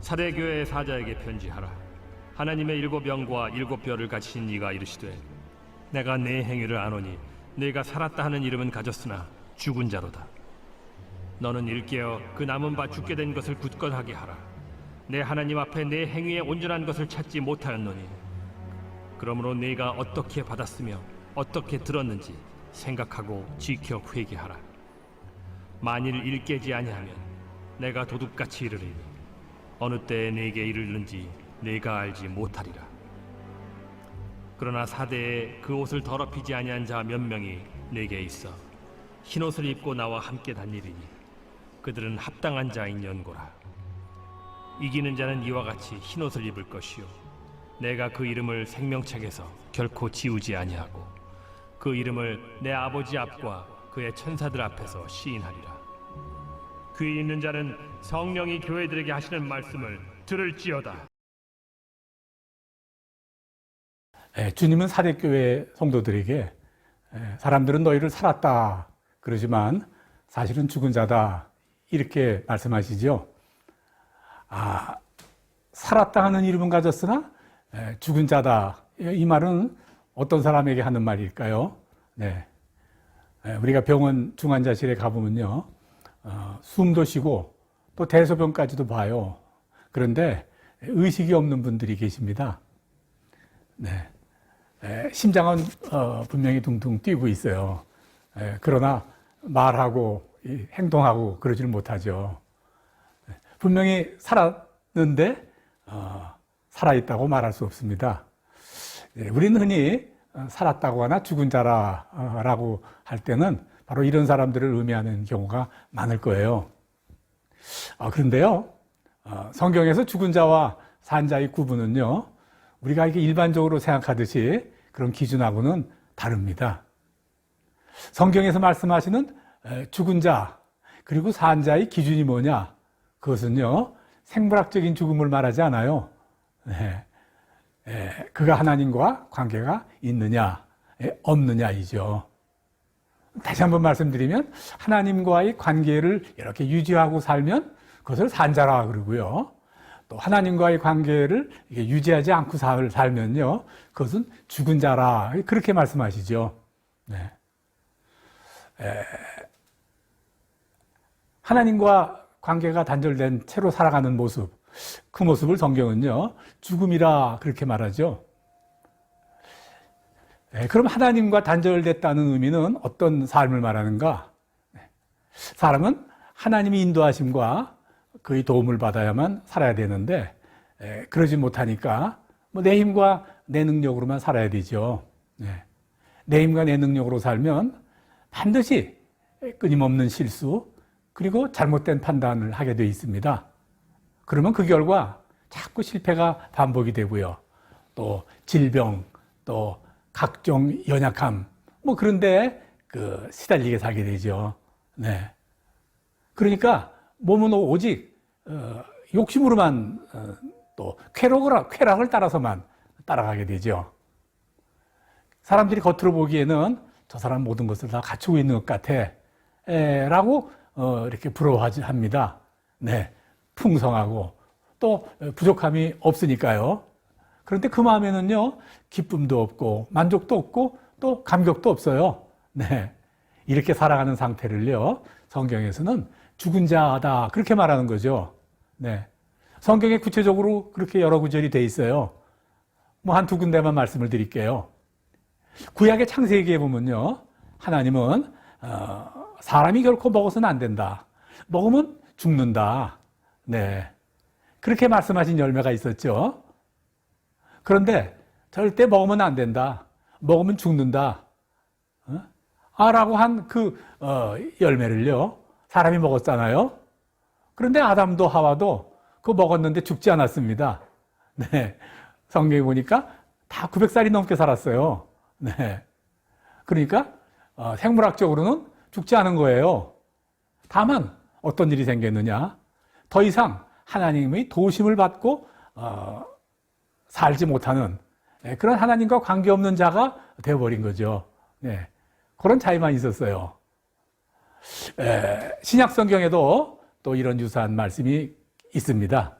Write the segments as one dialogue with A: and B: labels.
A: 사대교회 사자에게 편지하라. 하나님의 7영과 7뼈를 가지신 이가 이르시되, 내가 내 행위를 아노니 네가 살았다 하는 이름은 가졌으나 죽은 자로다. 너는 일깨어 그 남은 바 죽게 된 것을 굳건하게 하라. 내 하나님 앞에 내 행위에 온전한 것을 찾지 못하였노니, 그러므로 네가 어떻게 받았으며 어떻게 들었는지 생각하고 지켜 회개하라. 만일 일깨지 아니하면 내가 도둑같이 이르리니 어느 때에 네게 이르는지 네가 알지 못하리라. 그러나 사대에 그 옷을 더럽히지 아니한 자 몇 명이 네게 있어 흰옷을 입고 나와 함께 다니리니 그들은 합당한 자인 연고라. 이기는 자는 이와 같이 흰옷을 입을 것이요 내가 그 이름을 생명책에서 결코 지우지 아니하고 그 이름을 내 아버지 앞과 그의 천사들 앞에서 시인하리라. 귀 있는 자는 성령이 교회들에게 하시는 말씀을 들을지어다.
B: 주님은 사대교회 성도들에게 사람들은 너희를 살았다 그러지만 사실은 죽은 자다 이렇게 말씀하시죠. 살았다 하는 이름은 가졌으나 죽은 자다, 이 말은 어떤 사람에게 하는 말일까요? 우리가 병원 중환자실에 가보면요, 숨도 쉬고 또 대소변까지도 봐요. 그런데 의식이 없는 분들이 계십니다. 심장은 분명히 둥둥 뛰고 있어요. 그러나 말하고 행동하고 그러지를 못하죠. 분명히 살았는데 살아있다고 말할 수 없습니다. 우리는 흔히 살았다고 하나 죽은 자라고 할 때는 바로 이런 사람들을 의미하는 경우가 많을 거예요. 그런데요, 성경에서 죽은 자와 산 자의 구분은요, 우리가 이렇게 일반적으로 생각하듯이 그런 기준하고는 다릅니다. 성경에서 말씀하시는 죽은 자 그리고 산 자의 기준이 뭐냐? 그것은요, 생물학적인 죽음을 말하지 않아요. 네. 그가 하나님과 관계가 있느냐, 없느냐이죠. 다시 한번 말씀드리면 하나님과의 관계를 이렇게 유지하고 살면 그것을 산자라 그러고요. 또 하나님과의 관계를 유지하지 않고 살면요, 그것은 죽은 자라 그렇게 말씀하시죠. 네. 하나님과 관계가 단절된 채로 살아가는 모습, 그 모습을 성경은요, 죽음이라 그렇게 말하죠. 그럼 하나님과 단절됐다는 의미는 어떤 삶을 말하는가? 사람은 하나님의 인도하심과 그의 도움을 받아야만 살아야 되는데, 그러지 못하니까 내 힘과 내 능력으로만 살아야 되죠. 내 힘과 내 능력으로 살면 반드시 끊임없는 실수, 그리고 잘못된 판단을 하게 돼 있습니다. 그러면 그 결과 자꾸 실패가 반복이 되고요. 또 질병, 또 각종 연약함, 그런데 시달리게 살게 되죠. 네. 그러니까 몸은 오직 욕심으로만 또 쾌락을 따라서만 따라가게 되죠. 사람들이 겉으로 보기에는 저 사람 모든 것을 다 갖추고 있는 것 같아 라고 이렇게 부러워합니다. 네. 풍성하고 또 부족함이 없으니까요. 그런데 그 마음에는요, 기쁨도 없고 만족도 없고 또 감격도 없어요. 네. 이렇게 살아가는 상태를요, 성경에서는 죽은 자다 그렇게 말하는 거죠. 네. 성경에 구체적으로 그렇게 여러 구절이 돼 있어요. 한두 군데만 말씀을 드릴게요. 구약의 창세기에 보면요, 하나님은 사람이 결코 먹어서는 안 된다. 먹으면 죽는다. 네. 그렇게 말씀하신 열매가 있었죠. 그런데 절대 먹으면 안 된다. 먹으면 죽는다. 라고 한 그 열매를요, 사람이 먹었잖아요. 그런데 아담도 하와도 그거 먹었는데 죽지 않았습니다. 네. 성경에 보니까 다 900살이 넘게 살았어요. 네. 그러니까 생물학적으로는 죽지 않은 거예요. 다만 어떤 일이 생겼느냐? 더 이상 하나님의 도우심을 받고 살지 못하는 그런 하나님과 관계없는 자가 되어버린 거죠. 네. 그런 차이만 있었어요. 신약 성경에도 또 이런 유사한 말씀이 있습니다.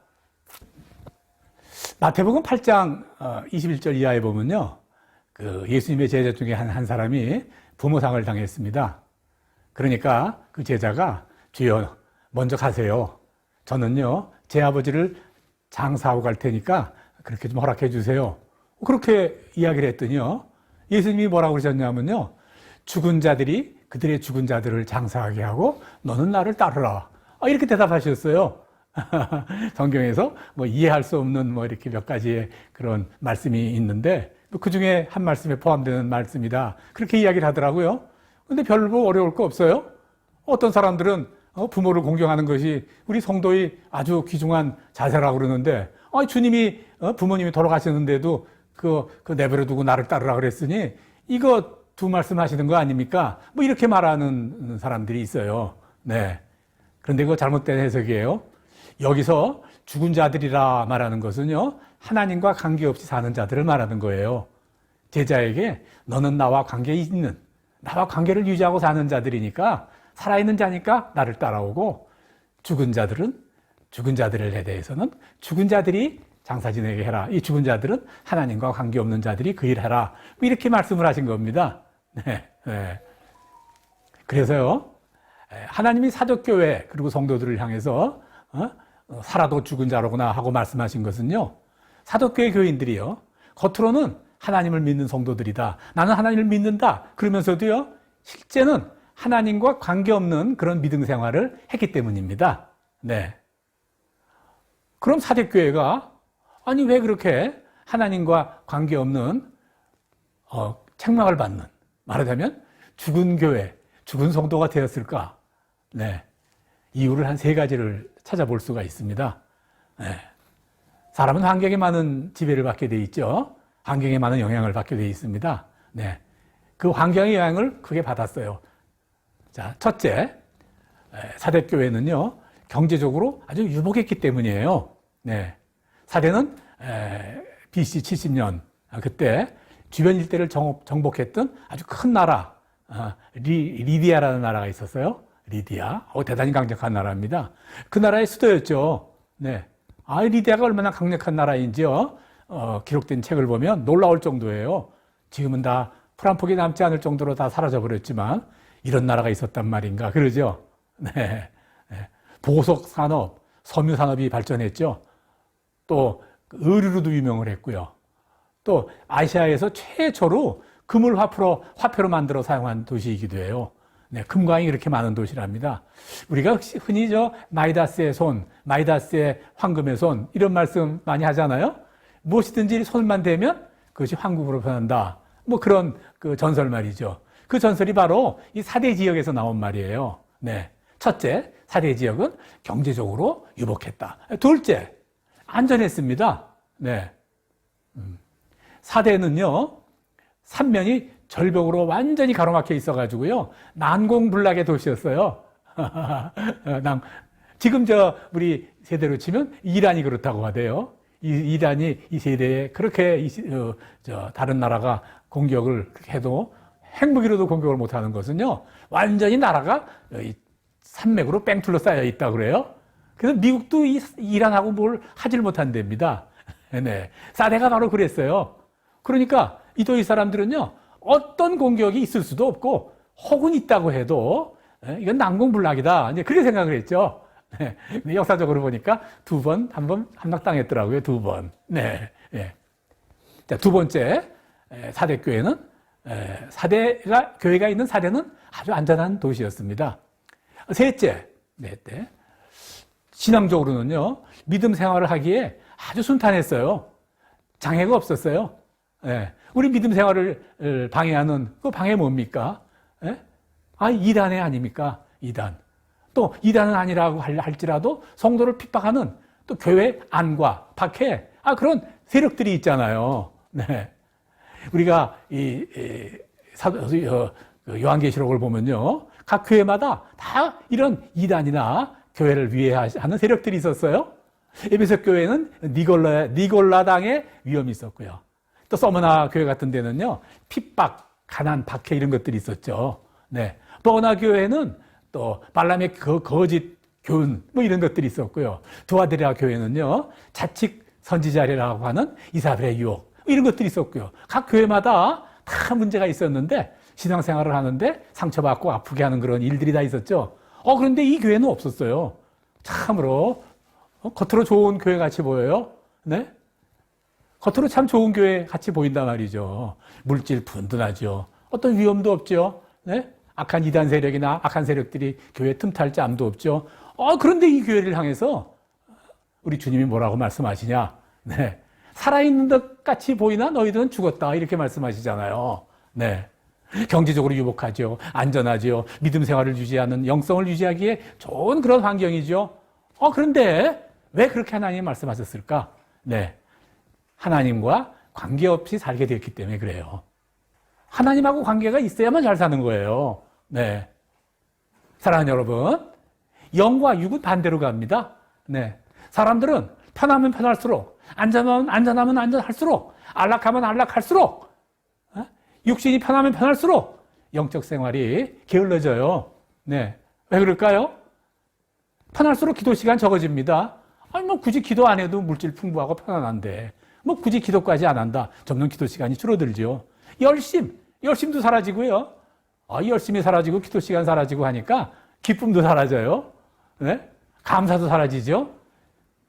B: 마태복음 8장 21절 이하에 보면요, 예수님의 제자 중에 한 사람이 부모상을 당했습니다. 그러니까 그 제자가 주여 먼저 가세요. 저는요, 제 아버지를 장사하고 갈 테니까 그렇게 좀 허락해 주세요. 그렇게 이야기를 했더니요, 예수님이 뭐라고 그러셨냐면요, 죽은 자들이 그들의 죽은 자들을 장사하게 하고 너는 나를 따르라. 이렇게 대답하셨어요. 성경에서 이해할 수 없는 이렇게 몇 가지의 그런 말씀이 있는데 그 중에 한 말씀에 포함되는 말씀이다. 그렇게 이야기를 하더라고요. 근데 별로 어려울 거 없어요. 어떤 사람들은 부모를 공경하는 것이 우리 성도의 아주 귀중한 자세라고 그러는데, 주님이 부모님이 돌아가셨는데도 그 내버려 두고 나를 따르라 그랬으니 이거 두 말씀 하시는 거 아닙니까? 이렇게 말하는 사람들이 있어요. 네. 그런데 그거 잘못된 해석이에요. 여기서 죽은 자들이라 말하는 것은요, 하나님과 관계없이 사는 자들을 말하는 거예요. 제자에게 너는 나와 나와 관계를 유지하고 사는 자들이니까, 살아있는 자니까 나를 따라오고, 죽은 자들에 대해서는 죽은 자들이 장사 지내게 해라. 이 죽은 자들은 하나님과 관계없는 자들이 그 일 해라. 이렇게 말씀을 하신 겁니다. 네. 네. 그래서요, 하나님이 사도교회 그리고 성도들을 향해서 살아도 죽은 자로구나 하고 말씀하신 것은요, 사도교회 교인들이요, 겉으로는 하나님을 믿는 성도들이다, 나는 하나님을 믿는다 그러면서도요, 실제는 하나님과 관계없는 그런 믿음 생활을 했기 때문입니다. 네. 그럼 사도교회가 아니 왜 그렇게 하나님과 관계없는 책망을 받는, 말하자면 죽은 교회, 죽은 성도가 되었을까? 네. 이유를 한 3가지를 찾아볼 수가 있습니다. 사람은 환경에 많은 지배를 받게 돼 있죠. 환경에 많은 영향을 받게 돼 있습니다. 네. 그 환경의 영향을 크게 받았어요. 자, 첫째, 사대교회는요, 경제적으로 아주 유복했기 때문이에요. 네. 사대는 BC 70년, 그때 주변 일대를 정복했던 아주 큰 나라, 리디아라는 나라가 있었어요. 리디아. 대단히 강력한 나라입니다. 그 나라의 수도였죠. 네. 리디아가 얼마나 강력한 나라인지요. 기록된 책을 보면 놀라울 정도예요. 지금은 다 풀 한 폭이 남지 않을 정도로 다 사라져버렸지만, 이런 나라가 있었단 말인가. 그러죠. 네. 보석 산업, 섬유 산업이 발전했죠. 또 의류로도 유명을 했고요. 또 아시아에서 최초로 금을 화폐로 만들어 사용한 도시이기도 해요. 네, 금광이 그렇게 많은 도시랍니다. 우리가 흔히 마이다스의 손, 마이다스의 황금의 손 이런 말씀 많이 하잖아요. 무엇이든지 손만 대면 그것이 황금으로 변한다. 뭐 그런 그 전설 말이죠. 그 전설이 바로 이 사대 지역에서 나온 말이에요. 네, 첫째, 사대 지역은 경제적으로 유복했다. 둘째, 안전했습니다. 네, 사대는요, 삼면이 절벽으로 완전히 가로막혀 있어가지고요, 난공불락의 도시였어요. 지금 우리 세대로 치면 이란이 그렇다고 하대요. 이란이 이 세대에 그렇게 다른 나라가 공격을 해도 핵무기로도 공격을 못하는 것은요, 완전히 나라가 산맥으로 뺑 둘러싸여 있다 그래요. 그래서 미국도 이란하고 뭘 하질 못한답니다. 네, 사대가 바로 그랬어요. 그러니까 이 도시 사람들은요, 어떤 공격이 있을 수도 없고 혹은 있다고 해도 이건 난공불락이다, 이제 그렇게 생각을 했죠. 네, 근데 역사적으로 보니까 한 번 함락당했더라고요. 2번. 네, 네. 자, 두 번째, 사대교회는 교회가 있는 사대는 아주 안전한 도시였습니다. 셋째, 신앙적으로는요, 믿음 생활을 하기에 아주 순탄했어요. 장애가 없었어요. 네. 우리 믿음 생활을 방해하는 그 방해 뭡니까? 네? 이단의 아닙니까? 이단. 또 이단은 아니라고 할지라도 성도를 핍박하는 또 교회 안과 박해, 그런 세력들이 있잖아요. 네. 우리가 요한계시록을 보면요, 각 교회마다 다 이런 이단이나 교회를 위해하는 세력들이 있었어요. 에베소 교회는 니골라당의 위험이 있었고요. 또 서머나 교회 같은 데는요, 핍박, 가난, 박해 이런 것들이 있었죠. 네. 버나 교회는 또 발람의 거짓 교훈 뭐 이런 것들이 있었고요. 두아드리아 교회는요, 자칙 선지자리라고 하는 이사벨의 유혹 이런 것들이 있었고요. 각 교회마다 다 문제가 있었는데 신앙생활을 하는데 상처받고 아프게 하는 그런 일들이 다 있었죠. 그런데 이 교회는 없었어요. 참으로 겉으로 좋은 교회 같이 보여요. 네? 겉으로 참 좋은 교회 같이 보인단 말이죠. 물질 든든하죠. 어떤 위험도 없죠. 네? 악한 이단 세력이나 악한 세력들이 교회 틈탈 짬도 없죠. 그런데 이 교회를 향해서 우리 주님이 뭐라고 말씀하시냐? 네. 살아있는 것 같이 보이나 너희들은 죽었다. 이렇게 말씀하시잖아요. 네. 경제적으로 유복하죠. 안전하죠. 믿음 생활을 유지하는, 영성을 유지하기에 좋은 그런 환경이죠. 그런데 왜 그렇게 하나님이 말씀하셨을까? 네. 하나님과 관계없이 살게 되었기 때문에 그래요. 하나님하고 관계가 있어야만 잘 사는 거예요. 네. 사랑하는 여러분, 영과 육은 반대로 갑니다. 네. 사람들은 편하면 편할수록, 안전하면 안전할수록, 안락하면 안락할수록, 육신이 편하면 편할수록 영적 생활이 게을러져요. 네. 왜 그럴까요? 편할수록 기도 시간 적어집니다. 굳이 기도 안 해도 물질 풍부하고 편안한데, 굳이 기도까지 안 한다. 점점 기도 시간이 줄어들죠. 열심도 사라지고요. 열심이 사라지고 기도 시간 사라지고 하니까 기쁨도 사라져요. 네? 감사도 사라지죠.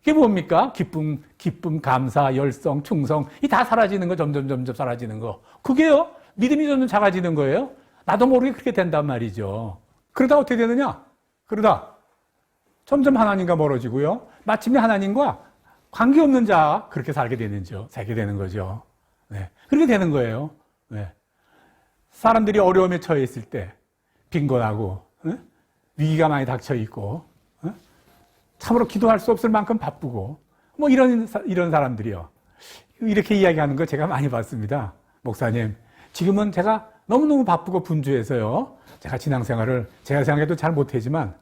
B: 이게 뭡니까? 기쁨, 감사, 열성, 충성, 이 다 사라지는 거, 점점 사라지는 거. 그게요, 믿음이 점점 작아지는 거예요. 나도 모르게 그렇게 된단 말이죠. 그러다 어떻게 되느냐? 그러다 점점 하나님과 멀어지고요. 마침내 하나님과 관계없는 자, 그렇게 살게 되는 거죠. 네. 그렇게 되는 거예요. 네. 사람들이 어려움에 처해 있을 때, 빈곤하고, 위기가 많이 닥쳐 있고, 참으로 기도할 수 없을 만큼 바쁘고, 뭐 이런 사람들이요. 이렇게 이야기하는 거 제가 많이 봤습니다. 목사님, 지금은 제가 너무너무 바쁘고 분주해서요. 제가 신앙생활을 제가 생각해도 잘 못하지만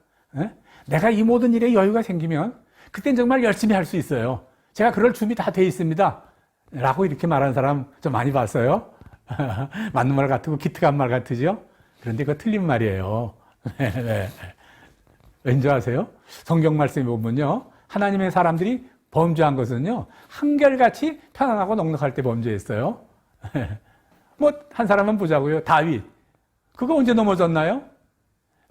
B: 내가 이 모든 일에 여유가 생기면 그땐 정말 열심히 할 수 있어요. 제가 그럴 준비 다 돼 있습니다. 라고 이렇게 말하는 사람 좀 많이 봤어요. 맞는 말 같고 기특한 말 같으죠? 그런데 그거 틀린 말이에요. 네. 왠지 아세요? 성경 말씀에 보면요. 하나님의 사람들이 범죄한 것은요. 한결같이 편안하고 넉넉할 때 범죄했어요. 뭐 한 사람만 보자고요. 다윗. 그거 언제 넘어졌나요?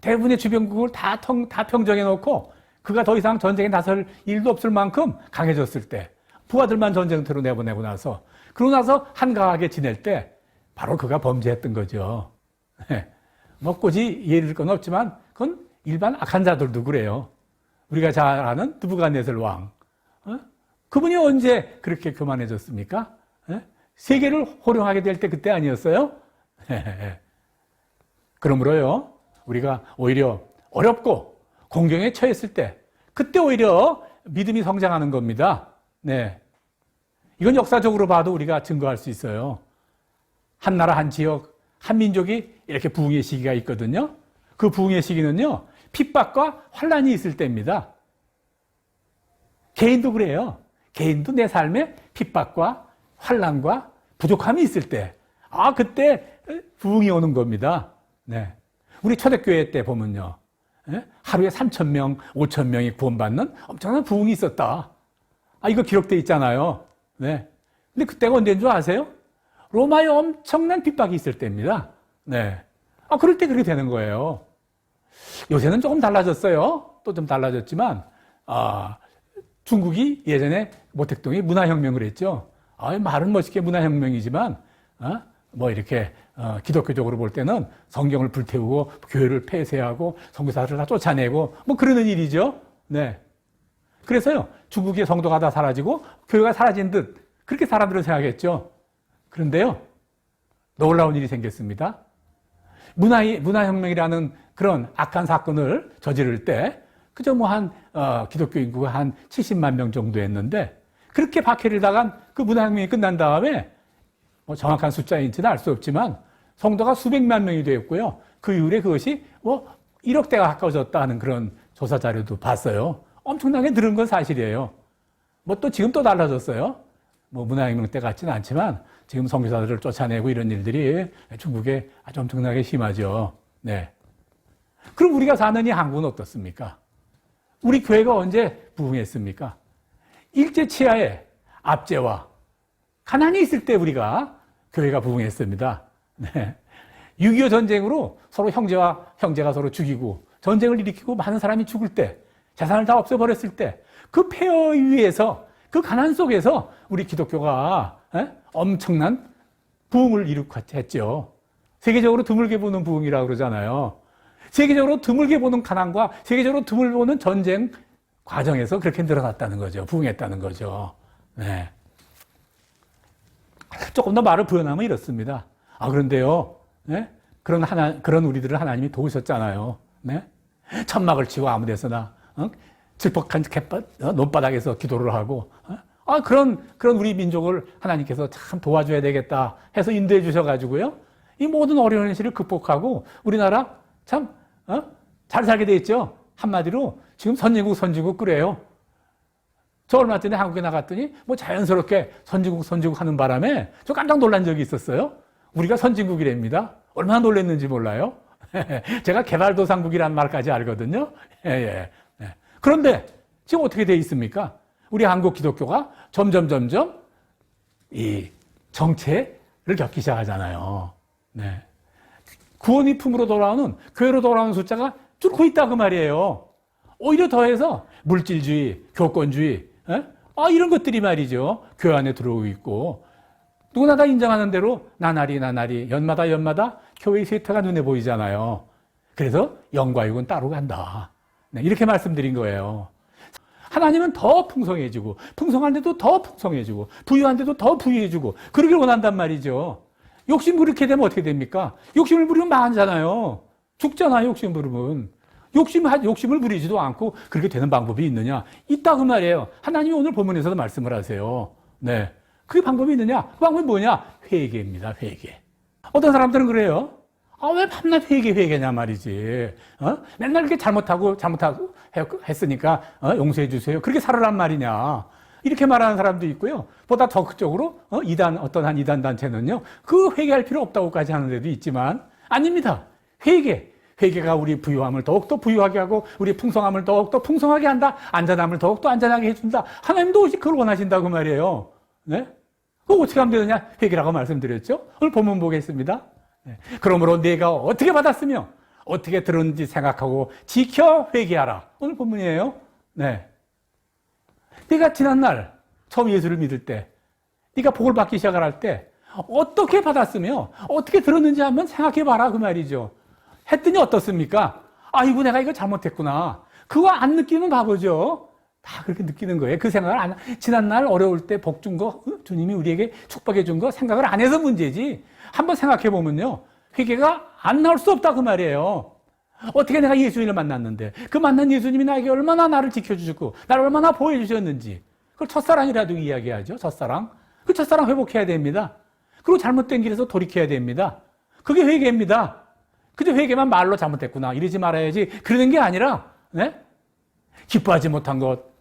B: 대부분의 주변국을 다 평정해 놓고 그가 더 이상 전쟁에 나설 일도 없을 만큼 강해졌을 때, 부하들만 전쟁터로 내보내고 나서, 그러고 나서 한가하게 지낼 때 바로 그가 범죄했던 거죠. 뭐 굳이 예를 들 건 없지만 그건 일반 악한 자들도 그래요. 우리가 잘 아는 느부갓네살 왕. 그분이 언제 그렇게 교만해졌습니까? 세계를 호령하게 될 때 그때 아니었어요? 그러므로요, 우리가 오히려 어렵고 공경에 처했을 때, 그때 오히려 믿음이 성장하는 겁니다. 네. 이건 역사적으로 봐도 우리가 증거할 수 있어요. 한 나라, 한 지역, 한 민족이 이렇게 부흥의 시기가 있거든요. 그 부흥의 시기는요, 핍박과 환란이 있을 때입니다. 개인도 그래요. 개인도 내 삶에 핍박과 환란과 부족함이 있을 때, 그때 부흥이 오는 겁니다. 네. 우리 초대교회 때 보면요, 하루에 3,000명, 5,000명이 구원받는 엄청난 부흥이 있었다. 이거 기록되어 있잖아요. 네. 근데 그때가 언제인 줄 아세요? 로마에 엄청난 핍박이 있을 때입니다. 네. 그럴 때 그렇게 되는 거예요. 요새는 조금 달라졌어요. 또 좀 달라졌지만, 중국이 예전에 모택동이 문화혁명을 했죠. 말은 멋있게 문화혁명이지만, 뭐 이렇게 기독교적으로 볼 때는 성경을 불태우고 교회를 폐쇄하고 선교사들을 다 쫓아내고 뭐 그러는 일이죠. 네. 그래서요, 중국의 성도가 다 사라지고 교회가 사라진 듯 그렇게 사람들은 생각했죠. 그런데요, 놀라운 일이 생겼습니다. 문화혁명이라는 그런 악한 사건을 저지를 때 그저 기독교 인구가 한 70만 명 정도였는데, 그렇게 박해를 당한 그 문화혁명이 끝난 다음에 정확한 숫자인지는 알 수 없지만 성도가 수백만 명이 되었고요. 그 이후에 그것이 1억대가 가까워졌다 하는 그런 조사 자료도 봤어요. 엄청나게 늘은 건 사실이에요. 또 지금 또 달라졌어요. 문화혁명 때 같지는 않지만 지금 선교사들을 쫓아내고 이런 일들이 중국에 아주 엄청나게 심하죠. 네. 그럼 우리가 사는 이 한국은 어떻습니까? 우리 교회가 언제 부흥했습니까? 일제 치하에 압제와 가난이 있을 때 우리가 교회가 부흥했습니다. 네. 6.25 전쟁으로 서로 형제가 서로 죽이고 전쟁을 일으키고 많은 사람이 죽을 때, 재산을 다 없애버렸을 때, 그 폐허 위에서, 그 가난 속에서 우리 기독교가 엄청난 부흥을 이룩했죠. 세계적으로 드물게 보는 부흥이라고 그러잖아요. 세계적으로 드물게 보는 가난과 세계적으로 드물게 보는 전쟁 과정에서 그렇게 늘어났다는 거죠. 부흥했다는 거죠. 네. 조금 더 말을 부연하면 이렇습니다. 그런데요, 네? 그런 우리들을 하나님이 도우셨잖아요. 네? 천막을 치고 아무 데서나, 질퍽한 논바닥에서 기도를 하고, 그런 우리 민족을 하나님께서 참 도와줘야 되겠다 해서 인도해 주셔가지고요, 이 모든 어려운 현실을 극복하고 우리나라 참, 잘 살게 돼 있죠. 한마디로 지금 선진국 그래요. 저 얼마 전에 한국에 나갔더니 자연스럽게 선진국 하는 바람에 저 깜짝 놀란 적이 있었어요. 우리가 선진국이랍니다. 얼마나 놀랐는지 몰라요. 제가 개발도상국이라는 말까지 알거든요. 예. 그런데 지금 어떻게 돼 있습니까? 우리 한국 기독교가 점점 이 정체를 겪기 시작하잖아요. 네. 구원이 품으로 돌아오는, 교회로 돌아오는 숫자가 줄고 있다 그 말이에요. 오히려 더해서 물질주의, 교권주의, 이런 것들이 말이죠. 교회 안에 들어오고 있고, 누구나 다 인정하는 대로 나날이 연마다 교회의 쇠퇴가 눈에 보이잖아요. 그래서 영과 육은 따로 간다. 네, 이렇게 말씀드린 거예요. 하나님은 더 풍성해지고, 풍성한데도 더 풍성해지고, 부유한데도 더 부유해지고, 그러길 원한단 말이죠. 욕심 부리게 되면 어떻게 됩니까? 욕심을 부리면 망하잖아요. 죽잖아요, 욕심 부리면. 욕심을 부리지도 않고 그렇게 되는 방법이 있느냐? 있다 그 말이에요. 하나님이 오늘 본문에서도 말씀을 하세요. 네. 그게 방법이 있느냐? 그 방법이 뭐냐? 회개입니다. 회개. 어떤 사람들은 그래요. 왜 밤낮 회개냐 말이지. 맨날 이렇게 잘못하고 했으니까 용서해 주세요. 그렇게 살아란 말이냐. 이렇게 말하는 사람도 있고요. 보다 더 극적으로 어떤 한 이단 단체는요. 그 회개할 필요 없다고까지 하는 데도 있지만 아닙니다. 회개가 우리 부유함을 더욱더 부유하게 하고 우리 풍성함을 더욱더 풍성하게 한다. 안전함을 더욱더 안전하게 해준다. 하나님도 오직 그걸 원하신다고 말이에요. 네? 그거 어떻게 하면 되느냐? 회개라고 말씀드렸죠. 오늘 본문 보겠습니다. 네. 그러므로 내가 어떻게 받았으며 어떻게 들었는지 생각하고 지켜 회개하라. 오늘 본문이에요. 네. 네가 지난날 처음 예수를 믿을 때, 네가 복을 받기 시작을 할 때 어떻게 받았으며 어떻게 들었는지 한번 생각해봐라 그 말이죠. 했더니 어떻습니까? 아이고 내가 이거 잘못했구나. 그거 안 느끼는 바보죠. 다 그렇게 느끼는 거예요. 그 생각을 지난날 어려울 때 복 준 거, 주님이 우리에게 축복해 준 거 생각을 안 해서 문제지. 한번 생각해 보면요. 회개가 안 나올 수 없다 그 말이에요. 어떻게 내가 예수님을 만났는데 그 만난 예수님이 나에게 얼마나 나를 지켜주셨고 나를 얼마나 보호해주셨는지 그걸 첫사랑이라도 이야기하죠. 첫사랑. 그 첫사랑 회복해야 됩니다. 그리고 잘못된 길에서 돌이켜야 됩니다. 그게 회개입니다. 그저 회개만 말로 잘못했구나 이러지 말아야지. 그러는 게 아니라 네? 기뻐하지 못한 것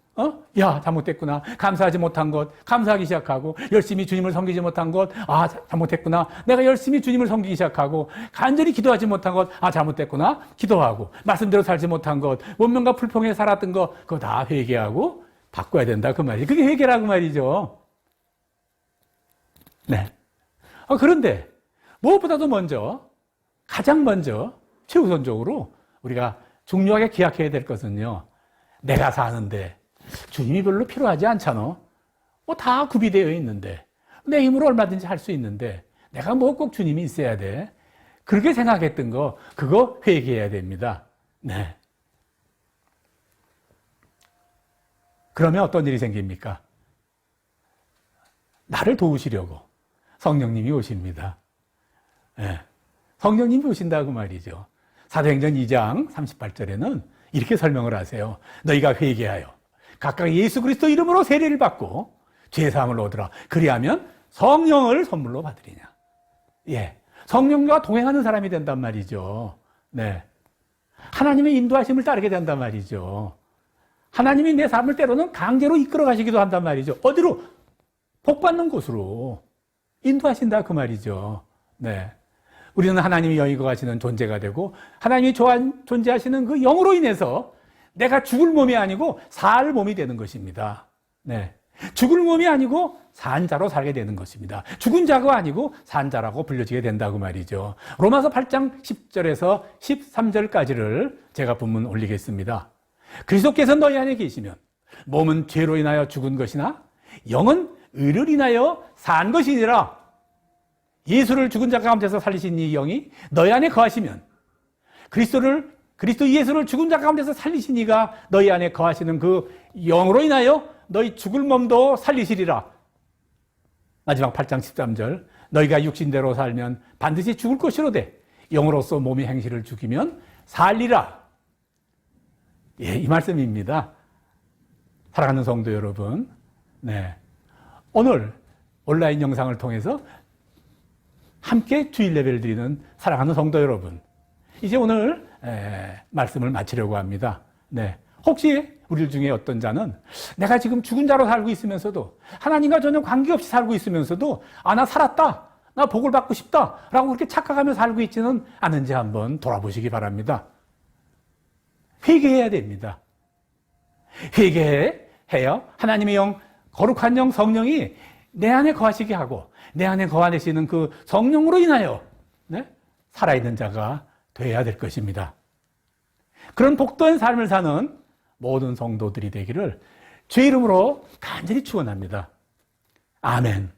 B: 야 잘못됐구나. 감사하지 못한 것 감사하기 시작하고 열심히 주님을 섬기지 못한 것 잘못했구나. 내가 열심히 주님을 섬기기 시작하고 간절히 기도하지 못한 것 잘못됐구나. 기도하고 말씀대로 살지 못한 것 원명과 불평에 살았던 것 그거 다 회개하고 바꿔야 된다 그 말이죠. 그게 회개라고 말이죠. 네. 그런데 무엇보다도 가장 먼저 최우선적으로 우리가 중요하게 기억해야 될 것은요. 내가 사는데 주님이 별로 필요하지 않잖아. 다 구비되어 있는데 내 힘으로 얼마든지 할 수 있는데 내가 꼭 주님이 있어야 돼. 그렇게 생각했던 거 그거 회개해야 됩니다. 네. 그러면 어떤 일이 생깁니까? 나를 도우시려고 성령님이 오십니다. 네. 성령님이 오신다고 말이죠. 사도행전 2장 38절에는 이렇게 설명을 하세요. 너희가 회개하여 각각 예수 그리스도 이름으로 세례를 받고 죄사함을 얻으라. 그리하면 성령을 선물로 받으리냐. 예, 성령과 동행하는 사람이 된단 말이죠. 네, 하나님의 인도하심을 따르게 된단 말이죠. 하나님이 내 삶을 때로는 강제로 이끌어 가시기도 한단 말이죠. 어디로? 복 받는 곳으로 인도하신다 그 말이죠. 네. 우리는 하나님이 영이고 가시는 존재가 되고 하나님이 존재하시는 그 영으로 인해서 내가 죽을 몸이 아니고 살 몸이 되는 것입니다. 네. 죽을 몸이 아니고 산 자로 살게 되는 것입니다. 죽은 자가 아니고 산 자라고 불려지게 된다고 말이죠. 로마서 8장 10절에서 13절까지를 제가 본문 올리겠습니다. 그리스도께서 너희 안에 계시면 몸은 죄로 인하여 죽은 것이나 영은 의를 인하여 산 것이니라. 예수를 죽은 자 가운데서 살리신 이 영이 너희 안에 거하시면 그리스도 예수를 죽은 자 가운데서 살리신 이가 너희 안에 거하시는 그 영으로 인하여 너희 죽을 몸도 살리시리라. 마지막 8장 13절 너희가 육신대로 살면 반드시 죽을 것이로되 영으로서 몸의 행실을 죽이면 살리라. 예, 이 말씀입니다. 사랑하는 성도 여러분, 네, 오늘 온라인 영상을 통해서 함께 주일 예배를 드리는 사랑하는 성도 여러분, 이제 오늘 말씀을 마치려고 합니다. 네, 혹시 우리 중에 어떤 자는 내가 지금 죽은 자로 살고 있으면서도 하나님과 전혀 관계없이 살고 있으면서도 나 살았다, 나 복을 받고 싶다 라고 그렇게 착각하며 살고 있지는 않은지 한번 돌아보시기 바랍니다. 회개해야 됩니다. 회개해야 하나님의 영, 거룩한 영 성령이 내 안에 거하시게 하고 내 안에 거하시는 그 성령으로 인하여 살아있는 자가 되어야 될 것입니다. 그런 복된 삶을 사는 모든 성도들이 되기를 주의 이름으로 간절히 축원합니다. 아멘.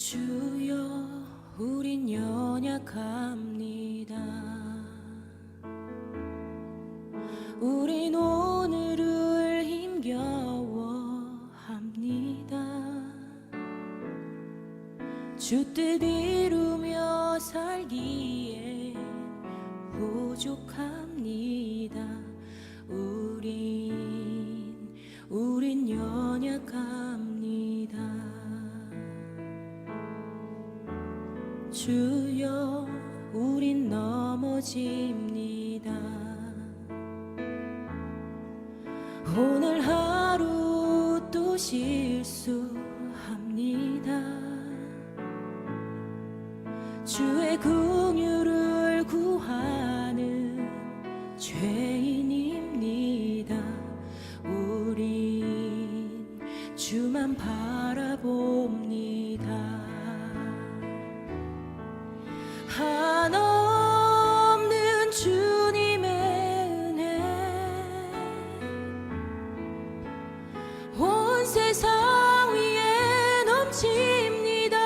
C: 주여 우린 연약합니다. 우린 오늘을 힘겨워합니다. 주 뜻 이루며 살기에 부족합니다. 우린 연약합니다. 주여 우린 넘어집니다. 오늘 하루 또 실수합니다. 주의 긍휼을 구하는 죄인입니다. 우린 주만 바라봅니다. 한없는 주님의 은혜 온 세상 위에 넘칩니다.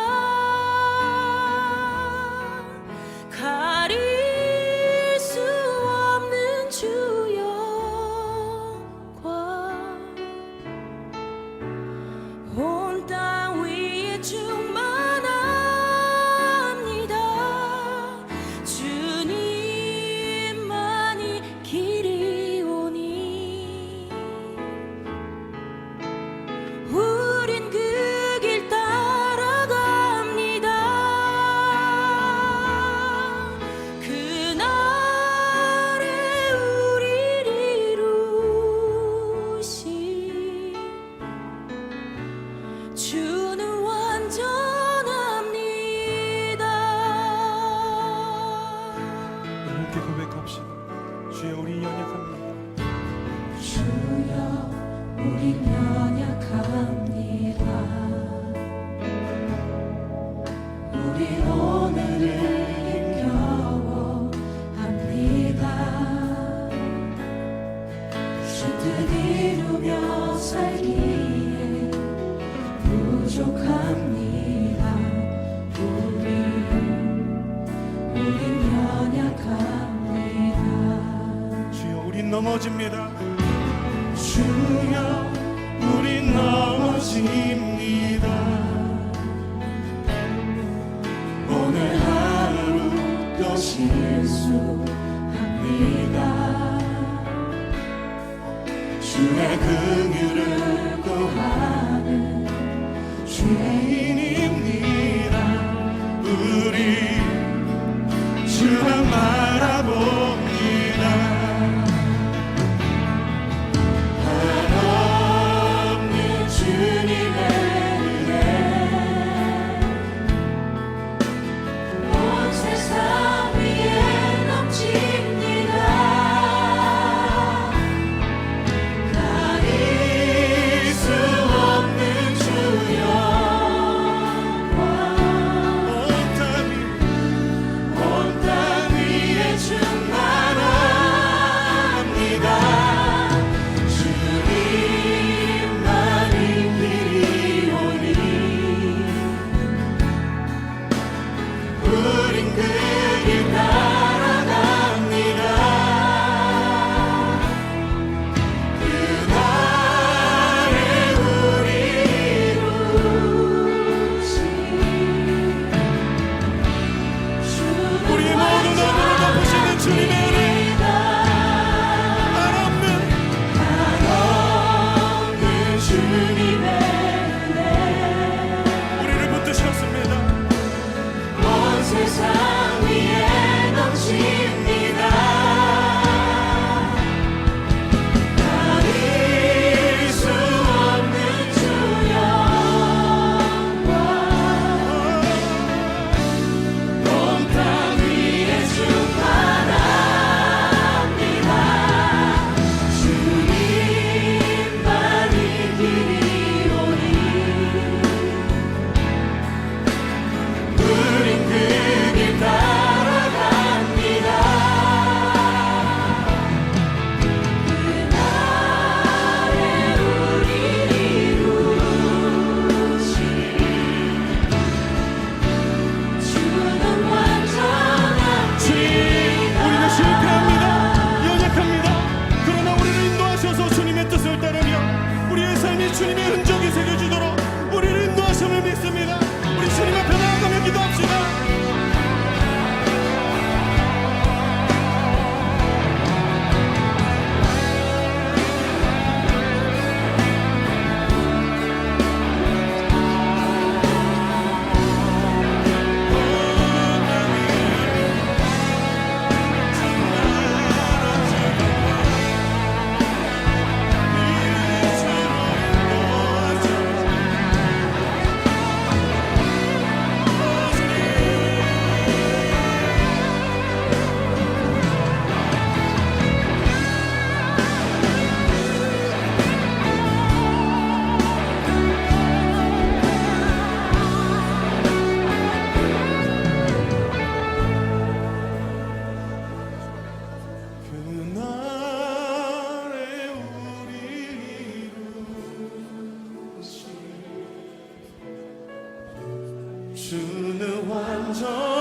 C: 가릴 수 없는 주 영광 온 땅 위에 충만합니다. 주님만이 길이오니 우린 그 길 따라갑니다. 그날에 우리를 이루신 주는 완전합니다.
D: 함께 고백합시다. 주여 우리 연약합니다.
C: 주여 우린 연약합니다. 우린 오늘을 힘겨워합니다. 주 뜻 이루며 살기에 부족합니다. 우린 연약합니다.
D: 주여 우린 넘어집니다. 주여 우린 넘어집니다. 오늘 하루 또 실수합니다. 주의 긍휼을 구하는 죄인입니다. 우리 주만 바라봅니다. 한없는 주님의 은혜
C: 온 세상 위에 넘칩니다. 가릴 수 없는 주 영광 온 땅 위에
D: 주는 완전하신